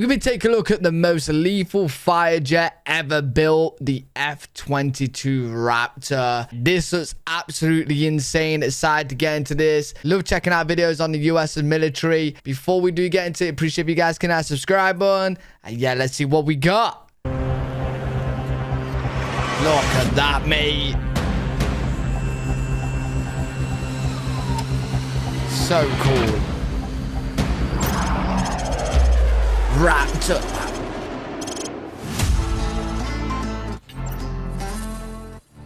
We're going to take a look at the most lethal fighter jet ever built, the F-22 Raptor. This looks absolutely insane. Excited to get into this. Love checking out videos on the US military. Before we do get into it, appreciate if you guys can hit that subscribe button. And yeah, let's see what we got. Look at that, mate. So cool. Raptor.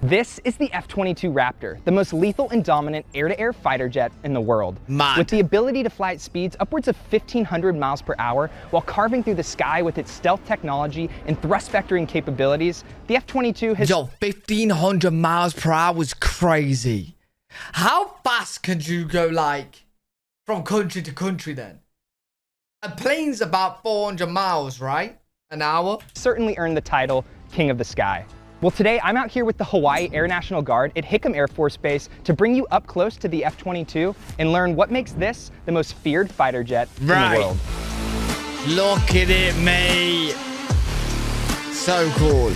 This is the F-22 Raptor, the most lethal and dominant air-to-air fighter jet in the world. Mad. With the ability to fly at speeds upwards of 1,500 miles per hour while carving through the sky with its stealth technology and thrust vectoring capabilities, the F-22 has... Yo, 1,500 miles per hour is crazy. How fast can you go, like, from country to country then? A plane's about 400 miles, right? An hour? certainly earned the title King of the Sky. Well, today I'm out here with the Hawaii Air National Guard at Hickam Air Force Base to bring you up close to the F-22 and learn what makes this the most feared fighter jet in the world. Look at it, mate. So cool.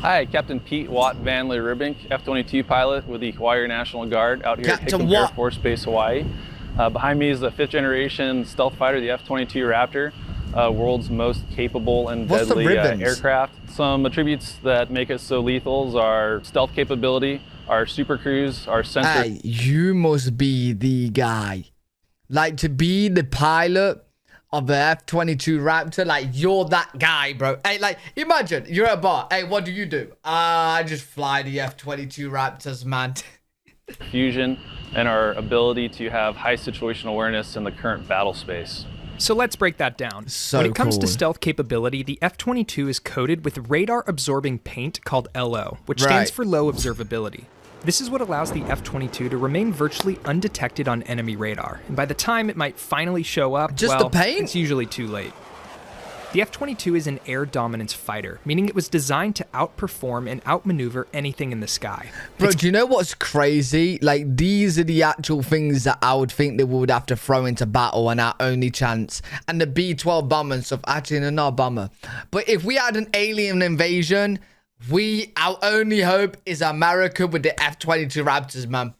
Hi, Captain Pete Watt Van Lee Ribink, F-22 pilot with the Hawaii Air National Guard out here at Hickam Air Force Base, Hawaii. Behind me is the 5th generation stealth fighter, the F-22 Raptor, world's most capable and deadly aircraft. Some attributes that make it so lethal are stealth capability, our super cruise, our sensor. Hey, you must be the guy. Like, to be the pilot of the F-22 Raptor, like, you're that guy, bro. Hey, like, imagine you're at a bar. Hey, what do you do? I just fly the F-22 Raptors, man. Fusion and our ability to have high situational awareness in the current battle space. So let's break that down. When it comes to stealth capability, the F-22 is coated with radar-absorbing paint called LO, which stands for low observability. This is what allows the F-22 to remain virtually undetected on enemy radar, and by the time it might finally show up, it's usually too late. The F-22 is an air dominance fighter, meaning it was designed to outperform and outmaneuver anything in the sky. Bro, do you know what's crazy? Like, these are the actual things that I would think that we would have to throw into battle and our only chance. And the B-12 bomber and stuff. Actually, they're not a bomber. But if we had an alien invasion, our only hope is America with the F-22 Raptors, man.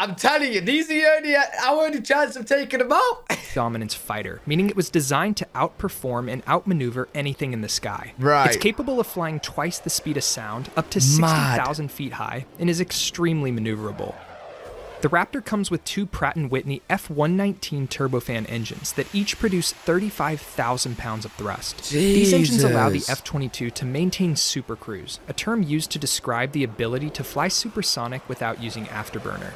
I'm telling you, these are our only chance of taking them out. Dominance fighter, meaning it was designed to outperform and outmaneuver anything in the sky. It's capable of flying twice the speed of sound, up to 60,000 feet high, and is extremely maneuverable. The Raptor comes with two Pratt & Whitney F-119 turbofan engines that each produce 35,000 pounds of thrust. These engines allow the F-22 to maintain supercruise, a term used to describe the ability to fly supersonic without using afterburner.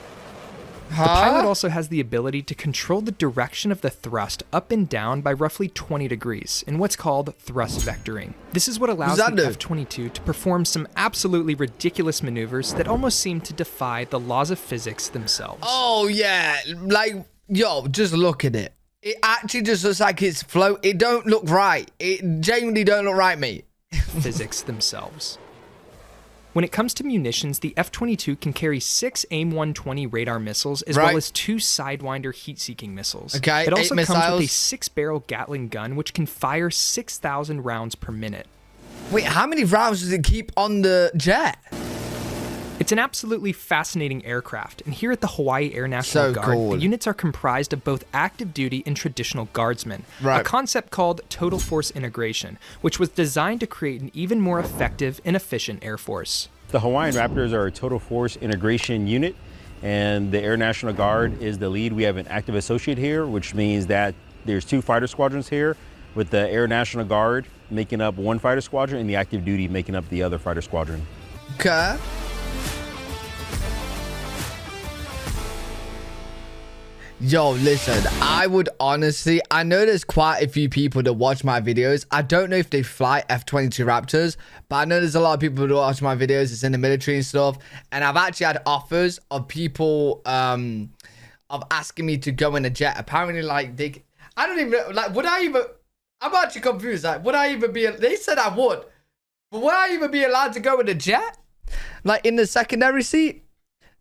The pilot also has the ability to control the direction of the thrust up and down by roughly 20 degrees in what's called thrust vectoring. This is what allows the F-22 to perform some absolutely ridiculous maneuvers that almost seem to defy the laws of physics themselves. Oh, yeah. Like, yo, just look at it. It actually just looks like it's float. It don't look right. It genuinely don't look right, mate. Physics themselves. When it comes to munitions, the F-22 can carry 6 AIM-120 radar missiles as well as 2 Sidewinder heat-seeking missiles. It also comes with a 6-barrel Gatling gun, which can fire 6,000 rounds per minute. Wait, how many rounds does it keep on the jet? It's an absolutely fascinating aircraft, and here at the Hawaii Air National Guard, the units are comprised of both active duty and traditional guardsmen, a concept called total force integration, which was designed to create an even more effective and efficient air force. The Hawaiian Raptors are a total force integration unit, and the Air National Guard is the lead. We have an active associate here, which means that there's 2 fighter squadrons here, with the Air National Guard making up 1 fighter squadron and the active duty making up the other fighter squadron. Okay. Yo, listen, I would honestly, I know there's quite a few people that watch my videos. I don't know if they fly F-22 Raptors, but I know there's a lot of people that watch my videos. It's in the military and stuff. And I've actually had offers of people of asking me to go in a jet. Apparently, like, I don't even know, like, would I even, I'm actually confused. Like, would I even be, they said I would, but would I even be allowed to go in a jet? Like, in the secondary seat?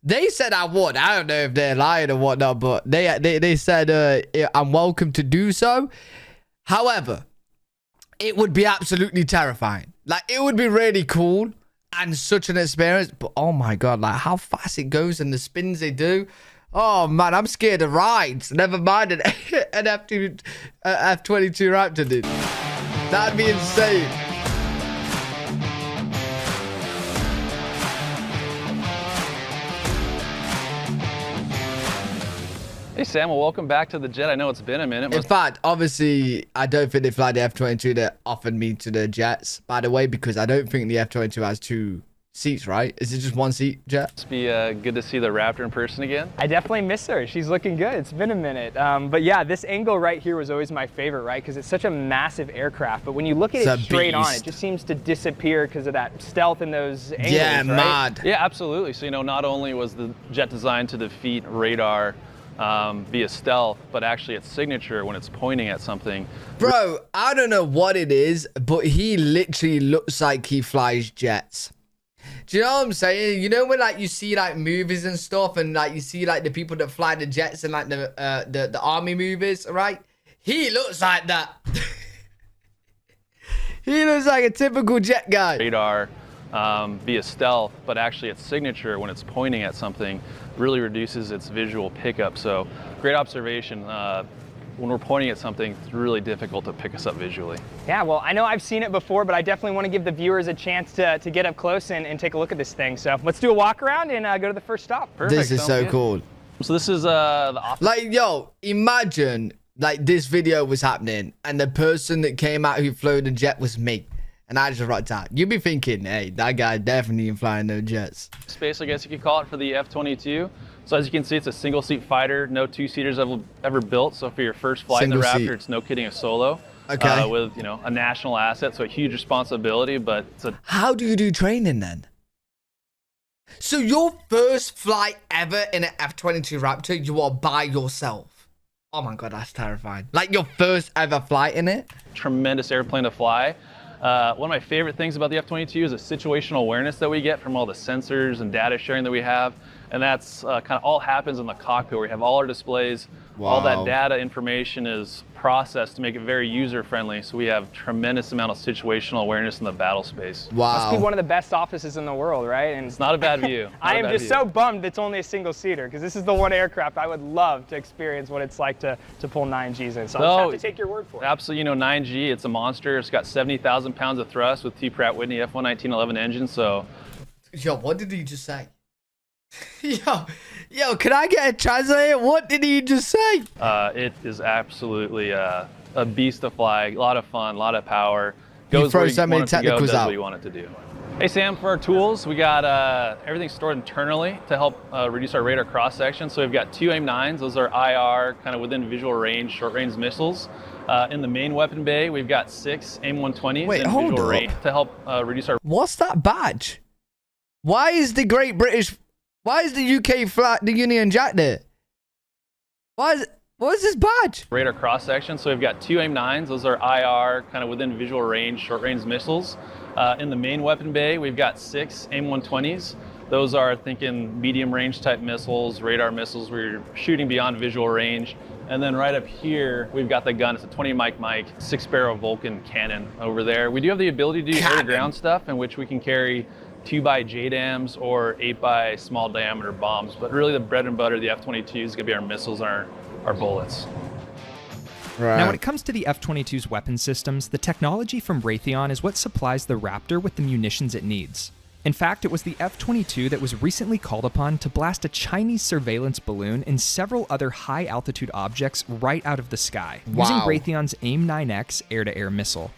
They said I would. I don't know if they're lying or whatnot, but they said I'm welcome to do so. However, it would be absolutely terrifying. Like, it would be really cool and such an experience. But oh my god, like how fast it goes and the spins they do. Oh man, I'm scared of rides. Never mind an F22 Raptor, dude. That'd be insane. Hey Sam, well, welcome back to the jet. I know it's been a minute. In fact, obviously, I don't think they fly the F-22 that offered me to the jets, by the way, because I don't think the F-22 has 2 seats, right? Is it just 1 seat jet? Must be good to see the Raptor in person again. I definitely miss her. She's looking good. It's been a minute. But yeah, this angle right here was always my favorite, right? Because it's such a massive aircraft. But when you look at it straight on, it just seems to disappear because of that stealth in those angles, yeah, right? mad. Yeah, absolutely. So, you know, not only was the jet designed to defeat radar via stealth, but actually its signature when it's pointing at something. Bro, I don't know what it is, but he literally looks like he flies jets. Do you know what I'm saying? You know when like you see like movies and stuff, and like you see like the people that fly the jets in like the army movies, right? He looks like that. He looks like a typical jet guy. Radar via stealth, but actually its signature when it's pointing at something really reduces its visual pickup. So great observation. When we're pointing at something, it's really difficult to pick us up visually. Yeah, well, I know I've seen it before, but I definitely want to give the viewers a chance to get up close and take a look at this thing. So let's do a walk around and go to the first stop. Perfect. This is so cool. So this is the like, yo, imagine like this video was happening and the person that came out who flew the jet was me. And I just rocked out. You'd be thinking, hey, that guy definitely ain't flying no jets. Space, I guess you could call it, for the F-22. So as you can see, it's a single-seat fighter. No 2-seaters ever built. So for your first flight in the Raptor, it's no kidding a solo. Okay. With, you know, a national asset, so a huge responsibility, but it's a... How do you do training then? So your first flight ever in an F-22 Raptor, you are by yourself. Oh my God, that's terrifying. Like your first ever flight in it? Tremendous airplane to fly. One of my favorite things about the F-22 is the situational awareness that we get from all the sensors and data sharing that we have. And that's kind of all happens in the cockpit where we have all our displays. Wow. All that data information is processed to make it very user-friendly. So we have tremendous amount of situational awareness in the battle space. Wow. Must be one of the best offices in the world, right? And it's not a bad view. I am just so bummed it's only a single-seater, because this is the one aircraft I would love to experience what it's like to pull 9Gs in. So I'll just have to take your word for it. Absolutely, you know, 9G, it's a monster. It's got 70,000 pounds of thrust with T. Pratt Whitney F-11911 engine, so... Yo, what did he just say? Yo, can I get a translator? What did he just say? It is absolutely a beast to fly. A lot of fun, a lot of power. Goes where you want it to go, does what you want it to do. Hey Sam, for our tools, we got everything stored internally to help reduce our radar cross section. So we've got 2 AIM-9s. Those are IR, kind of within visual range, short-range missiles. In the main weapon bay, we've got 6 AIM-120s in visual range to help reduce our... What's that badge? Why is the Why is the UK flag, the Union Jack there? What is this badge? Radar cross section. So we've got 2 AIM-9s. Those are IR, kind of within visual range, short-range missiles. In the main weapon bay, we've got 6 AIM-120s. Those are thinking medium-range type missiles, radar missiles where you're shooting beyond visual range. And then right up here, we've got the gun. It's a 20 Mike 6-barrel Vulcan cannon over there. We do have the ability to do air-to-ground stuff in which we can carry 2x JDAMs or 8x small diameter bombs, but really the bread and butter of the F-22 is gonna be our missiles and our bullets. Right. Now when it comes to the F-22's weapon systems, the technology from Raytheon is what supplies the Raptor with the munitions it needs. In fact, it was the F-22 that was recently called upon to blast a Chinese surveillance balloon and several other high-altitude objects right out of the sky, using Raytheon's AIM-9X air-to-air missile.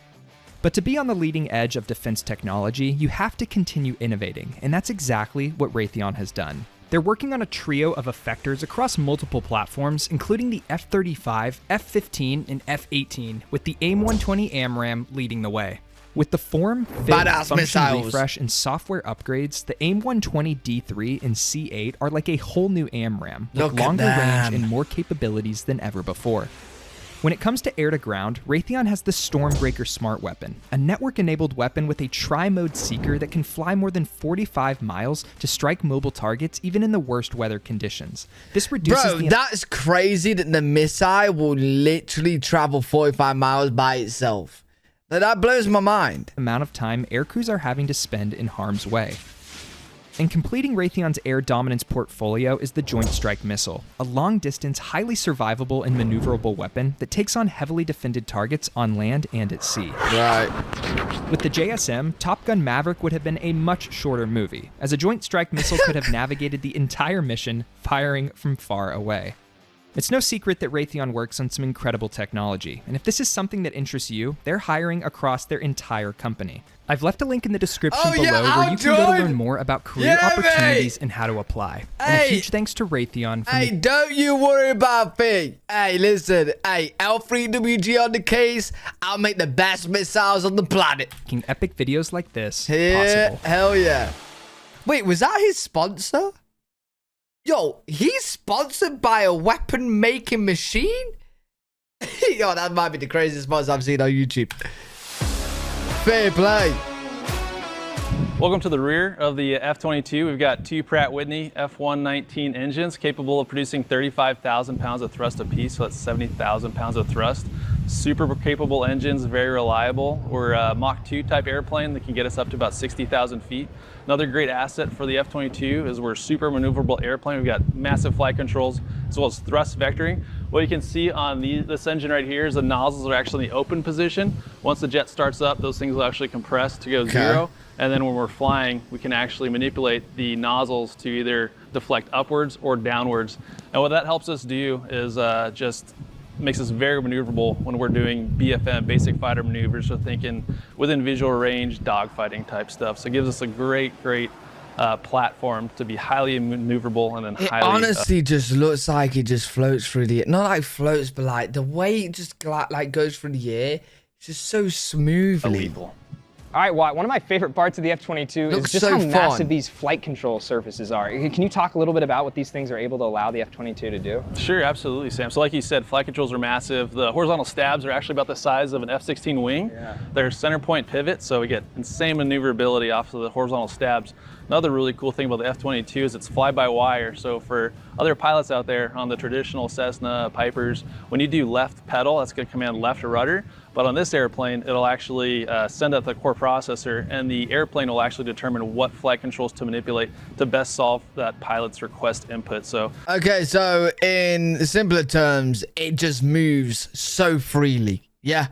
But to be on the leading edge of defense technology, you have to continue innovating, and that's exactly what Raytheon has done. They're working on a trio of effectors across multiple platforms, including the F-35, F-15, and F-18, with the AIM-120 AMRAAM leading the way. With the form, fit, function refresh, and software upgrades, the AIM-120 D3 and C8 are like a whole new AMRAAM, with longer range and more capabilities than ever before. When it comes to air-to-ground, Raytheon has the Stormbreaker Smart Weapon, a network-enabled weapon with a tri-mode seeker that can fly more than 45 miles to strike mobile targets even in the worst weather conditions. This reduces that's crazy that the missile will literally travel 45 miles by itself. That blows my mind. Amount of time aircrews are having to spend in harm's way. And completing Raytheon's air dominance portfolio is the Joint Strike Missile, a long-distance, highly survivable and maneuverable weapon that takes on heavily defended targets on land and at sea. Right. With the JSM, Top Gun Maverick would have been a much shorter movie, as a Joint Strike Missile could have navigated the entire mission, firing from far away. It's no secret that Raytheon works on some incredible technology, and if this is something that interests you, they're hiring across their entire company. I've left a link in the description below where you can go to learn more about career opportunities and how to apply. And a huge thanks to Raytheon for don't you worry about me. Hey, listen. Hey, L3WG on the case. I'll make the best missiles on the planet. making epic videos like this possible. Hell yeah. Wait, was that his sponsor? Yo, he's sponsored by a weapon-making machine? Yo, that might be the craziest sponsor I've seen on YouTube. Fair play. Welcome to the rear of the F-22. We've got two Pratt & Whitney F119 engines capable of producing 35,000 pounds of thrust apiece, so that's 70,000 pounds of thrust. Super capable engines, very reliable. We're a Mach 2 type airplane that can get us up to about 60,000 feet. Another great asset for the F-22 is we're a super maneuverable airplane. We've got massive flight controls as well as thrust vectoring. What you can see on this engine right here is the nozzles are actually in the open position. Once the jet starts up, those things will actually compress to go zero. And then when we're flying, we can actually manipulate the nozzles to either deflect upwards or downwards. And what that helps us do is just makes us very maneuverable when we're doing BFM, basic fighter maneuvers, so thinking within visual range, dogfighting type stuff. So it gives us a great platform to be highly maneuverable and then it honestly just looks like it just floats through the air. Not like floats, but like the way it just like goes through the air. It's just so smoothly. All right, Watt, one of my favorite parts of the F-22 is just how massive these flight control surfaces are. Can you talk a little bit about what these things are able to allow the F-22 to do? Sure, absolutely, Sam. So like you said, flight controls are massive. The horizontal stabs are actually about the size of an F-16 wing. Yeah. They're center point pivot, so we get insane maneuverability off of the horizontal stabs. Another really cool thing about the F-22 is it's fly-by-wire. So for other pilots out there on the traditional Cessna, Pipers, when you do left pedal, that's going to command left rudder. But on this airplane, it'll actually send out the core processor, and the airplane will actually determine what flight controls to manipulate to best solve that pilot's request input. So okay, so in simpler terms, it just moves so freely. Yeah.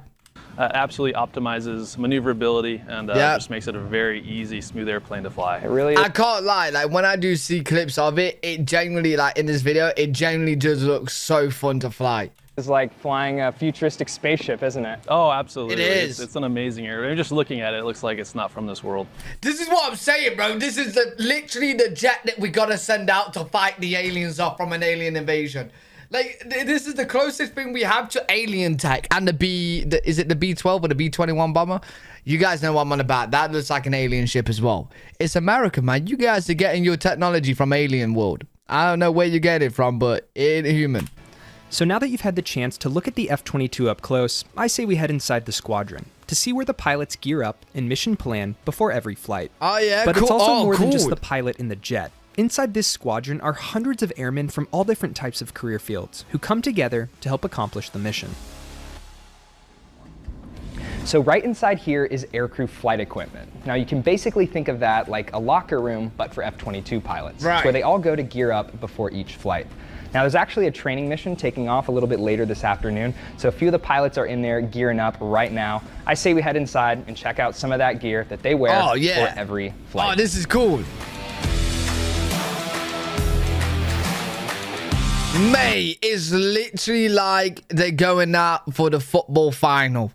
Absolutely optimizes maneuverability and just makes it a very easy, smooth airplane to fly. It really is. I can't lie, like when I do see clips of it, it genuinely, like in this video, it genuinely just looks so fun to fly. It's like flying a futuristic spaceship, isn't it? Oh, absolutely. It is. It's an amazing airplane. Just looking at it, it looks like it's not from this world. This is what I'm saying, bro. This is literally the jet that we gotta send out to fight the aliens off from an alien invasion. Like, this is the closest thing we have to alien tech. And is it the B-12 or the B-21 bomber? You guys know what I'm on about. That looks like an alien ship as well. It's America, man. You guys are getting your technology from alien world. I don't know where you get it from, but it ain't human. So now that you've had the chance to look at the F-22 up close, I say we head inside the squadron to see where the pilots gear up and mission plan before every flight. Oh, yeah, but it's also more than just the pilot in the jet. Inside this squadron are hundreds of airmen from all different types of career fields who come together to help accomplish the mission. So right inside here is aircrew flight equipment. Now you can basically think of that like a locker room, but for F-22 pilots. Right. It's where they all go to gear up before each flight. Now there's actually a training mission taking off a little bit later this afternoon, so a few of the pilots are in there gearing up right now. I say we head inside and check out some of that gear that they wear for every flight. Oh, this is cool. Mate, it's literally like they're going out for the football final.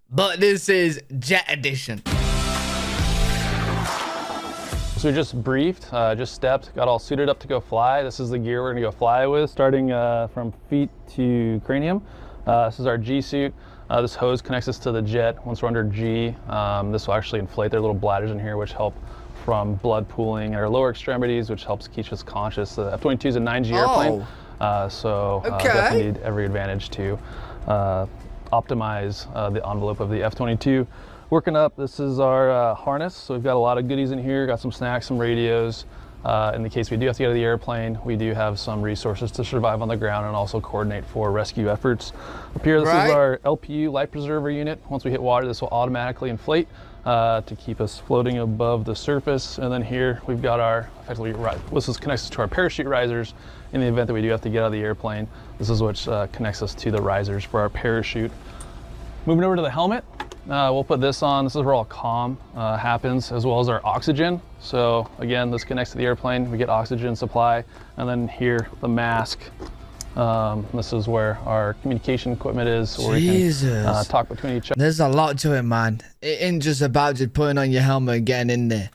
But this is Jet Edition. So we just briefed, just stepped, got all suited up to go fly. This is the gear we're gonna go fly with, starting from feet to cranium. This is our G suit. This hose connects us to the jet. Once we're under G, this will actually inflate their little bladders in here, which help from blood pooling at our lower extremities, which helps keep us conscious. The F-22 is a 9G airplane. Definitely need every advantage to optimize the envelope of the F-22. Working up, this is our harness. So we've got a lot of goodies in here, got some snacks, some radios. In the case we do have to get out of the airplane, we do have some resources to survive on the ground and also coordinate for rescue efforts. Up here, this is our LPU life preserver unit. Once we hit water, this will automatically inflate to keep us floating above the surface. And then here we've got our, effectively, this is connects to our parachute risers. In the event that we do have to get out of the airplane, this is what connects us to the risers for our parachute. Moving over to the helmet, we'll put this on. This is where all comm happens, as well as our oxygen. So again, this connects to the airplane. We get oxygen supply. And then here, the mask. This is where our communication equipment is, where we can talk between each other. There's a lot to it, man. It ain't just about just putting on your helmet and getting in there.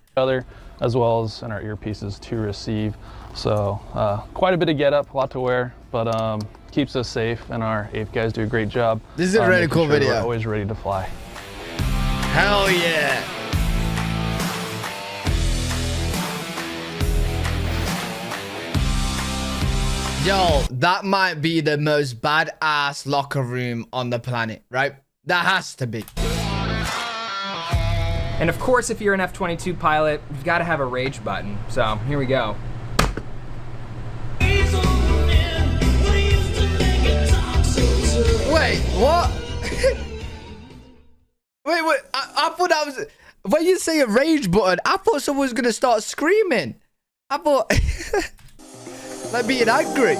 As well as in our earpieces to receive. So quite a bit of get up, a lot to wear, but keeps us safe, and our AIF guys do a great job. This is a really cool video. We're always ready to fly. Hell yeah. Yo, that might be the most badass locker room on the planet, right? That has to be. And of course, if you're an F-22 pilot, you've got to have a rage button. So here we go. Wait, what? wait, I thought that was... When you say a rage button, I thought someone was going to start screaming. I thought... like being angry.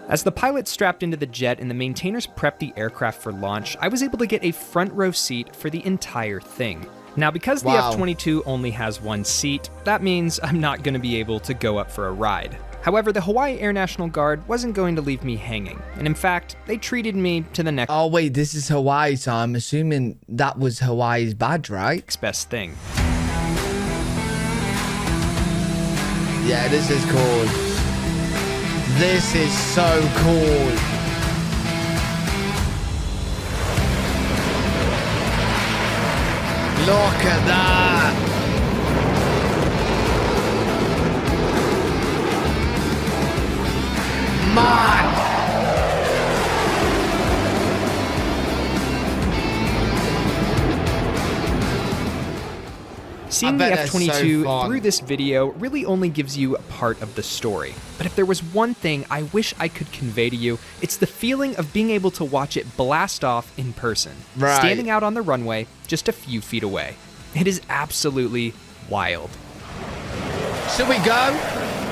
As the pilot strapped into the jet and the maintainers prepped the aircraft for launch, I was able to get a front row seat for the entire thing. Now, because the F-22 only has one seat, that means I'm not going to be able to go up for a ride. However, the Hawaii Air National Guard wasn't going to leave me hanging, and in fact, they treated me to the next... Oh wait, this is Hawaii, so I'm assuming that was Hawaii's badge, right? Next best thing. Yeah, this is cool. This is so cool. Look at that. Man. Seeing the F-22 through this video really only gives you a part of the story. But if there was one thing I wish I could convey to you, it's the feeling of being able to watch it blast off in person. Right. Standing out on the runway just a few feet away. It is absolutely wild. Should we go?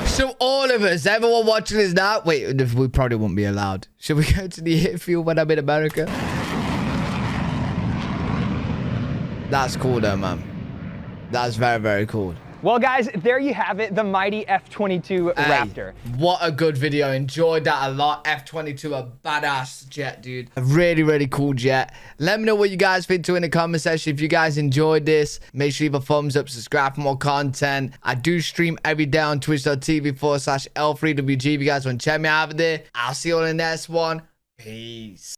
So all of us, everyone watching this now, wait, we probably won't be allowed. Should we go to the airfield when I'm in America? That's cool though, man. That's very, very cool. Well, guys, there you have it, the mighty F-22 Raptor. What a good video. Enjoyed that a lot. F-22, a badass jet, dude. A really, really cool jet. Let me know what you guys think too in the comment section. If you guys enjoyed this, make sure you leave a thumbs up, subscribe for more content. I do stream every day on twitch.tv/L3WG. If you guys want to check me out there, I'll see you on the next one. Peace.